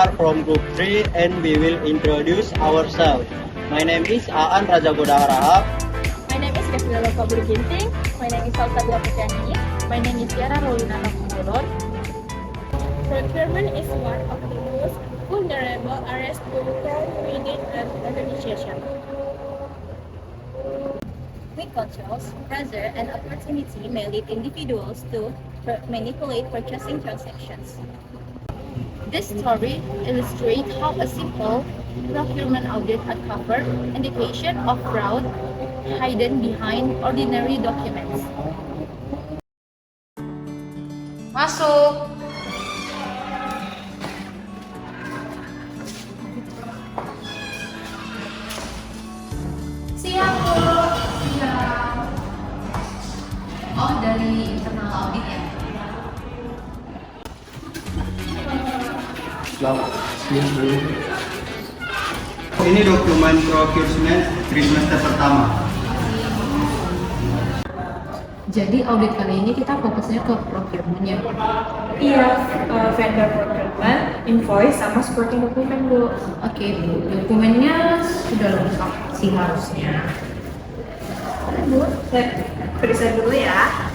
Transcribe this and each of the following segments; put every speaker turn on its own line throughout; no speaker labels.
are from Group 3 and we will introduce ourselves. My name is Aan Rajagoda Harahap.
My name is Kevin Kabur Ginting. My name is Salsabila Putiani. My name is Tiara Rolina Nakumulor. Procurement is one of the most vulnerable areas to crime within an organization.
Quick controls, pressure, and opportunity may lead individuals to manipulate purchasing transactions. This story illustrates how a simple procurement audit uncovered indication of fraud hidden behind ordinary documents.
Masuk. Siap, Bu. Siap. Oh, dari internal audit ya?
Selamat siang, Bu. Ini dokumen procurement trimester pertama.
Jadi audit kali ini kita fokusnya ke procurement ya?
Iya, vendor procurement, invoice, sama supporting dokumen, Bu.
Oke, Bu. Dokumennya sudah lengkap sih harusnya.
Bu, saya periksa dulu ya.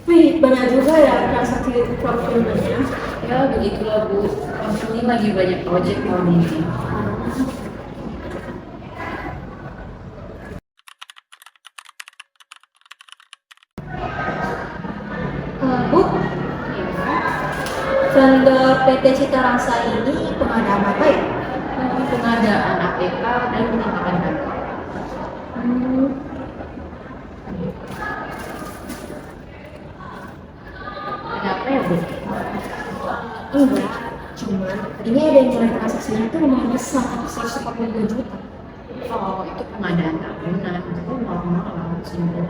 Wih, banyak juga ya transaksi procurement-nya.
Ya, begitulah, Bu. Company lagi banyak project tahun ini.
Bu, vendor PT Cita Rasa ini pengadaan apa ya?
Pengadaan APK dan penyimpanan data. Ada apa ya, Bu?
Enggak, cuman ini ada yang nilai transaksinya itu lumayan besar, 142 juta.
Oh, itu pengadaan tahunan. Itu normal sih, Bu.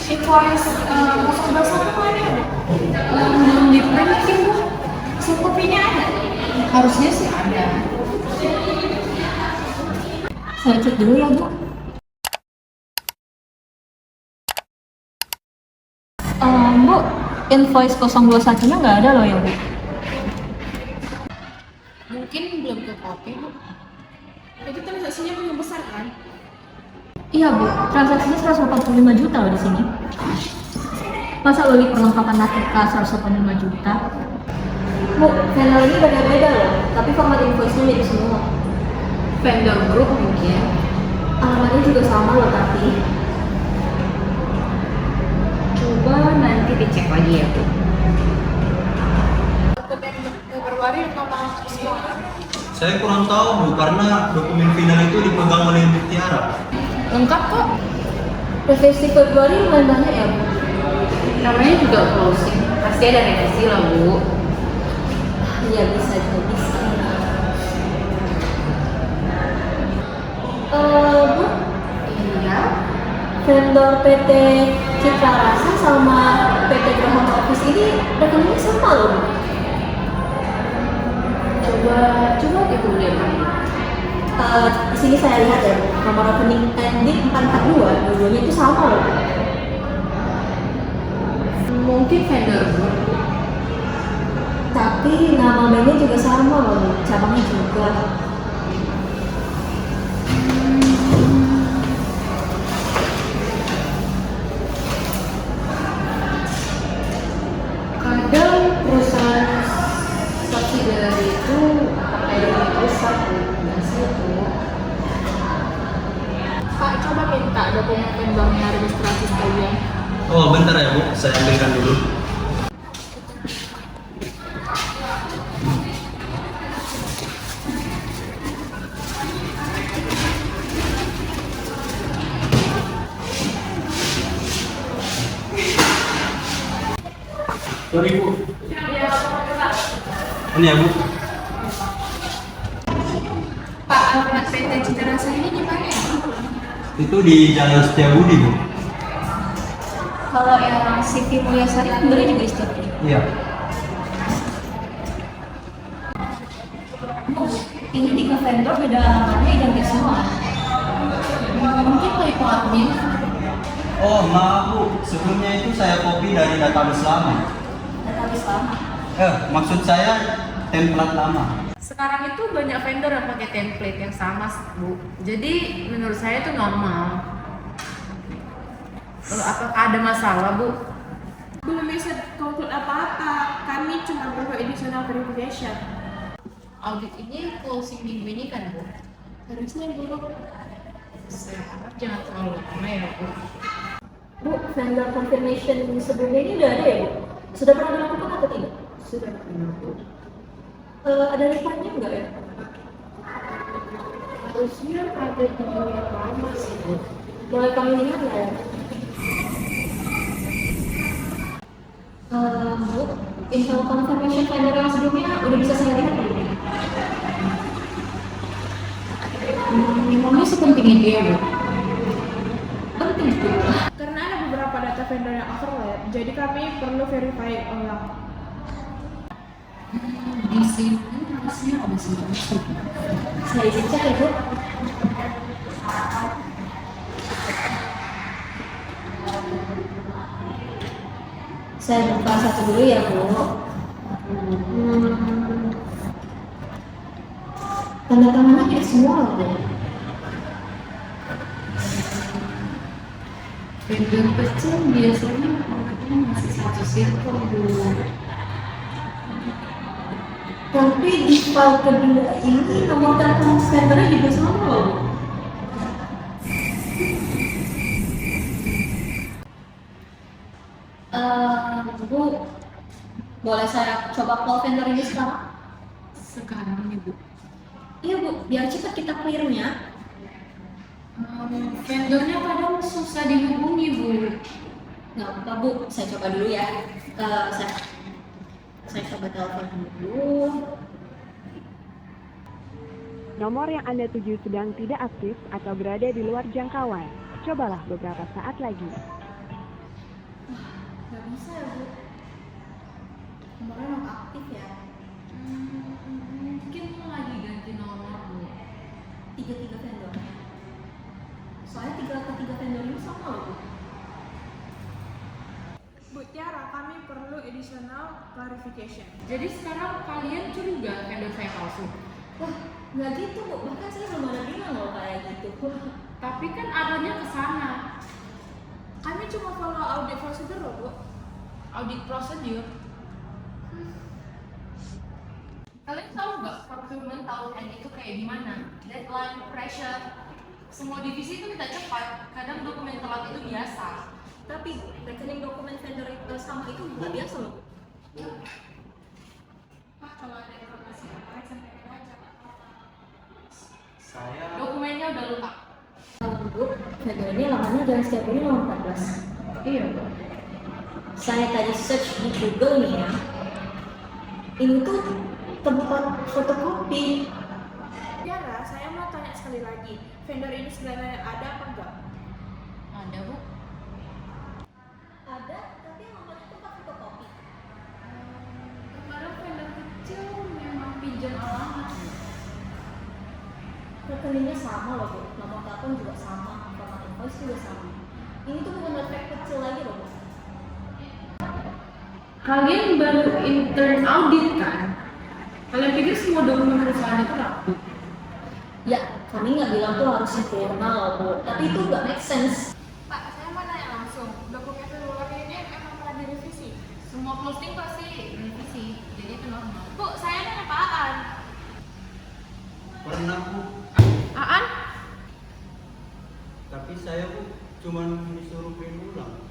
Invoice 021 mana ada?
Belum di print mungkin, Bu.
Fotokopinya ada?
Harusnya sih ada.
Saya cek dulu ya, Bu. Bu, invoice 021-nya nggak ada loh ya, Bu.
Mungkin belum ke copy, Bu.
Itu transaksinya belum besar kan?
Iya, Bu. Transaksinya 145 juta loh di sini. Masa beli perlengkapan ATK 185 juta? Bu, vendor ini beda-beda loh, tapi format invoice-nya mirip semua.
Vendor group mungkin.
Alamatnya juga sama loh, tapi
Coba nanti dicek lagi ya, Bu.
Februari atau Maret?
Saya kurang tahu, Bu, karena dokumen final itu dipegang oleh Bu Tiara.
Lengkap kok.
revisi Februari lumayan banyak ya, Bu.
Namanya juga closing. Pasti ada revisi lah, Bu.
Iya, bisa jadi sih. Bu,
Iya.
vendor PT Citra Rasa sama PT Graham Office ini rekeningnya sama loh, Bu.
Coba ibu lihat lagi.
Di sini saya lihat ya, Bu, nomor rekening ending 442, dua-duanya itu sama loh.
Mungkin vendor group.
Tapi nama banknya juga sama loh, Bu. Cabangnya juga.
Kadang perusahaan subsidiary itu pakai dari pusat, Bu. Nggak sih, Bu.
Pak, coba minta dokumen vendornya registrasi sekalian.
Oh, bentar ya, Bu. Saya ambilkan dulu. Sorry, Bu. Ini ya, Bu.
Pak, alamat PT Cita Rasa ini di mana ya?
Itu di Jalan Setiabudi, Bu.
Kalau yang Siti Mulyasari kan beli juga istrinya.
Iya.
Ini 3 vendor beda alamatnya identik semua.
Oh, maaf Bu, sebelumnya itu saya copy dari database lama.
Database lama.
Maksud saya template lama.
Sekarang itu banyak vendor yang pakai template yang sama, Bu. Jadi menurut saya itu normal. Apakah ada masalah, Bu?
Belum bisa conclude apa-apa. Kami cuma perlu additional verification.
Audit ini closing minggu ini kan, Bu?
Harusnya dulu.
Saya harap jangan terlalu lama ya, Bu.
Bu, vendor confirmation sebelumnya ini udah ada ya, Bu? Sudah pernah dilakukan atau tidak?
Sudah pernah, Bu.
Ada reportnya enggak ya?
Harusnya ada di yang lama sih, Bu.
Boleh kami lihat nggak ya? Bu, info confirmation vendor yang sebelumnya udah bisa saya lihat belum?
Memangnya sepenting itu ya, Bu?
Penting, Bu.
Karena ada beberapa data vendor yang overlap, jadi kami perlu verify ulang.
Di sini harusnya ada sih.
Saya izin cek ya, Bu. Saya buka satu dulu ya, Bu. Tanda tangannya tidak semua loh, Bu.
Vendor kecil biasanya orangnya masih satu circle, Bu.
Tapi di file kedua ini nomor telepon vendornya juga sama loh, Bu. Bu, boleh saya coba call vendor ini sekarang?
Sekarang nih, Bu.
Iya, Bu, biar cepat kita clear-nya.
Vendornya kadang susah dihubungi, Bu.
Nggak apa-apa, Bu, saya coba dulu ya. Saya coba telepon dulu.
Nomor yang Anda tuju sedang tidak aktif atau berada di luar jangkauan. Cobalah beberapa saat lagi.
Nggak bisa ya, Bu. Nomornya non aktif ya.
Mungkin lagi ganti nomor, Bu.
3 vendor. Soalnya 3 vendor ini sama loh, Bu.
Bu Tiara, kami perlu additional clarification.
Jadi sekarang kalian curiga vendor saya palsu?
Wah, nggak gitu, Bu. Bahkan saya belum ada bilang loh kayak gitu.
Tapi kan arahnya ke sana.
Kami cuma follow audit procedure loh, Bu.
Audit prosedur. Kalian tahu nggak procurement tahun end itu kayak gimana? Deadline, pressure, semua divisi itu minta cepat. Kadang dokumen telat itu biasa.
Tapi rekening dokumen vendor itu sama itu nggak biasa loh.
Pak, kalau ada informasi apa sampaikan aja.
Saya
Dokumennya udah lengkap.
Bu, vendor ini lamanya jangan setiap ini nomor 14.
Iya, Bu.
Saya tadi search di Google nih ya. Ini tuh tempat fotokopi.
Tiara, saya mau tanya sekali lagi. Vendor ini sebenarnya ada apa enggak?
Ada, Bu.
Ada, tapi namanya tempat fotokopi.
Kemarin vendor kecil memang pinjam alamat, Bu.
Rekeningnya sama loh, Bu. Nomor telepon juga sama, format invoice juga sama. Ini tuh bukan rekening kecil lagi loh, Bu.
Kalian baru intern audit kan? Kalian pikir semua dokumen perusahaan itu rapi?
Ya, kami nggak bilang tuh harus sempurna loh, Bu. Tapi itu nggak make sense.
Pak, saya mau nanya langsung. Dokumen luarnya ini emang pernah direvisi?
Semua closing pasti revisi, jadi itu normal.
Bu, saya nanya Pak Aan.
pernah Bu,
Aan?
tapi saya Bu cuman disuruh print ulang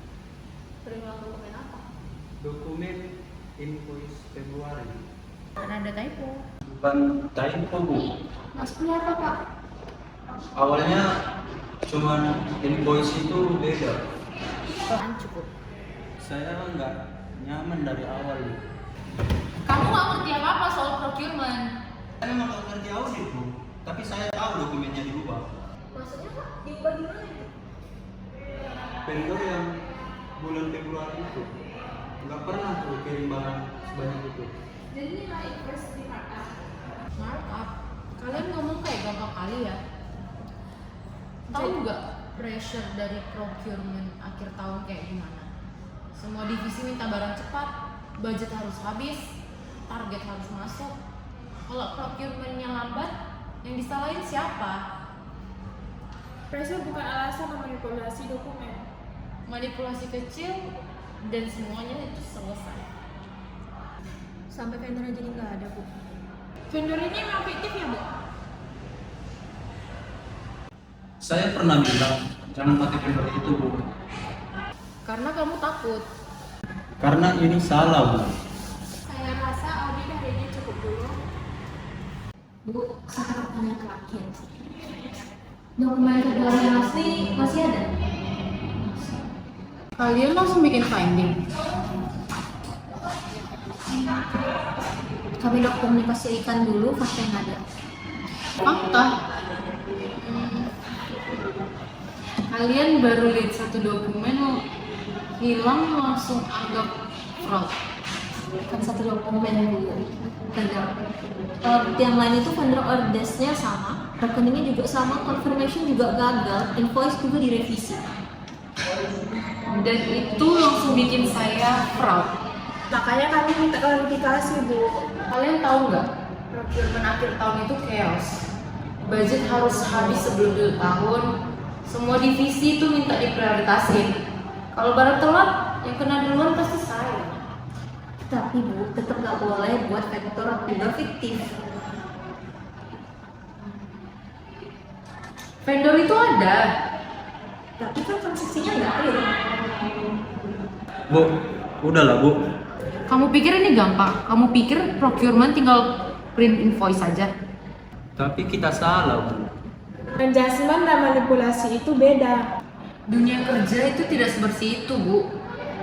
Terima dokumen apa?
dokumen invoice Februari.
Karena ada typo.
Bukan typo Bu.
Maksudnya apa, Pak?
Awalnya cuman invoice itu beda.
Kan cukup.
Saya nggak nyaman dari awal Bu.
Kamu nggak ngerti apa-apa soal procurement.
Saya memang nggak ngerti audit Bu, tapi saya tahu dokumennya diubah.
Maksudnya Pak, diubah gimana itu?
Vendor yang bulan Februari itu nggak pernah tuh kirim barang sebanyak itu.
Jadi nilai invoice di markup.
Markup. Kalian ngomong kayak gampang kali ya. Tahu nggak? pressure dari procurement akhir tahun kayak gimana. Semua divisi minta barang cepat, budget harus habis, target harus masuk. Kalau procurementnya lambat, yang disalahin siapa?
Pressure bukan alasan memanipulasi dokumen.
Manipulasi kecil dan semuanya itu selesai.
Sampai vendornya jadi nggak ada, Bu.
Vendor ini memang fiktif ya, Bu?
Saya pernah bilang jangan pakai vendor itu, Bu.
Karena kamu takut.
Karena ini salah, Bu.
Saya rasa audit hari ini cukup dulu.
Bu, saya pertanyaan terakhir. Dokumen kedua yang asli masih ada?
Kalian langsung bikin finding.
Kami komunikasikan dulu fakta yang ada.
Fakta. Kalian baru lihat satu dokumen hilang langsung anggap fraud.
Kan satu dokumen dulu. Vendor. Yang lain itu vendor ordersnya sama, rekeningnya juga sama, confirmation juga gagal, invoice juga direvisi.
Dan itu langsung bikin saya fraud.
Makanya kami minta klarifikasi, Bu.
Kalian tahu nggak? Procurement akhir tahun itu chaos. Budget harus habis sebelum 2 tahun. Semua divisi itu minta diprioritasin. Kalau barang telat, yang kena duluan pasti saya.
Tapi Bu, tetap nggak boleh buat vendor juga fiktif.
Vendor itu ada.
Tapi kan transaksinya nggak real.
Bu, udahlah, Bu.
Kamu pikir ini gampang? Kamu pikir procurement tinggal print invoice saja?
Tapi kita salah, Bu.
Adjustment dan manipulasi itu beda.
Dunia kerja itu tidak sebersih itu, Bu.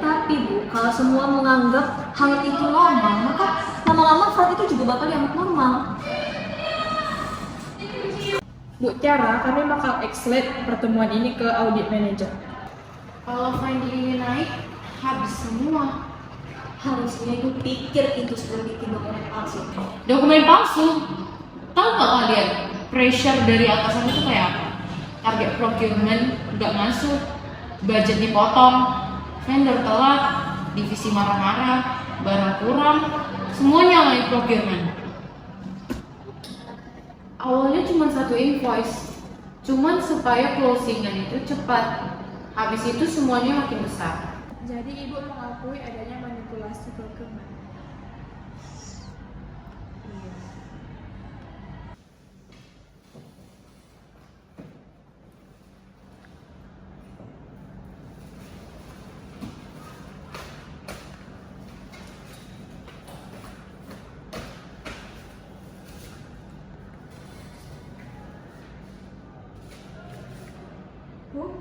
Tapi Bu, kalau semua menganggap hal itu normal, maka lama-lama fraud itu juga bakal dianggap normal.
Bu Tiara, kami bakal escalate pertemuan ini ke audit manager.
Kalau finding naik, habis semua.
Harusnya itu pikir itu sebelum bikin dokumen palsu.
Dokumen palsu. Tahu nggak kalian? Pressure dari atasan itu kayak apa? Target procurement nggak masuk, budget dipotong, vendor telat, divisi marah-marah, barang kurang, semuanya nyalain procurement. Awalnya cuma satu invoice, cuman supaya closingan itu cepat. Habis itu semuanya makin besar.
Jadi Ibu mengakui adanya manipulasi procurement.
Bu,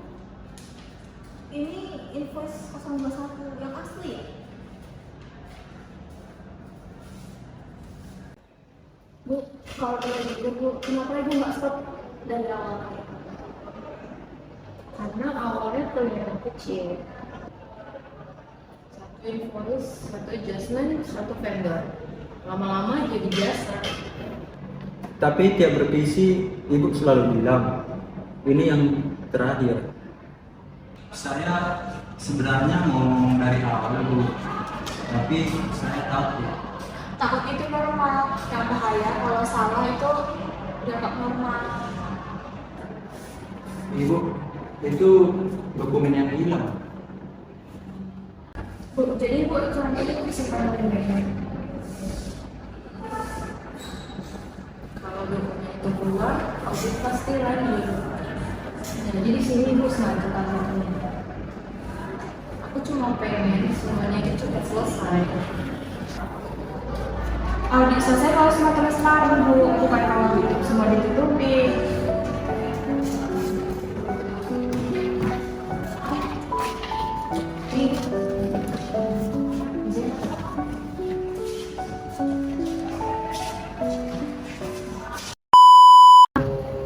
ini invoice 021 yang asli ya? Bu, kalau boleh jujur Bu, kenapa Ibu nggak stop dari awal?
Karena awalnya kelihatan kecil. Satu invoice, satu adjustment, satu vendor. Lama-lama jadi biasa.
Tapi tiap revisi, Ibu selalu bilang, ini yang terakhir. Saya sebenarnya mau ngomong dari awal, Bu. Tapi saya takut.
Takut itu normal. Yang bahaya kalau salah itu dianggap normal.
Ibu, itu dokumen yang hilang.
Bu, jadi Bu aturan ini disimpan dengan baik.
Kalau dokumen itu keluar, audit pasti lagi. Jadi di sini Ibu sengaja tangan. Aku cuma pengen semuanya itu cepat selesai.
Audit selesai kalau semua transparan, Bu. Bukan kalau semua ditutupi.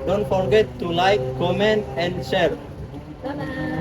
Don't forget to like, comment, and share.
Bye-bye.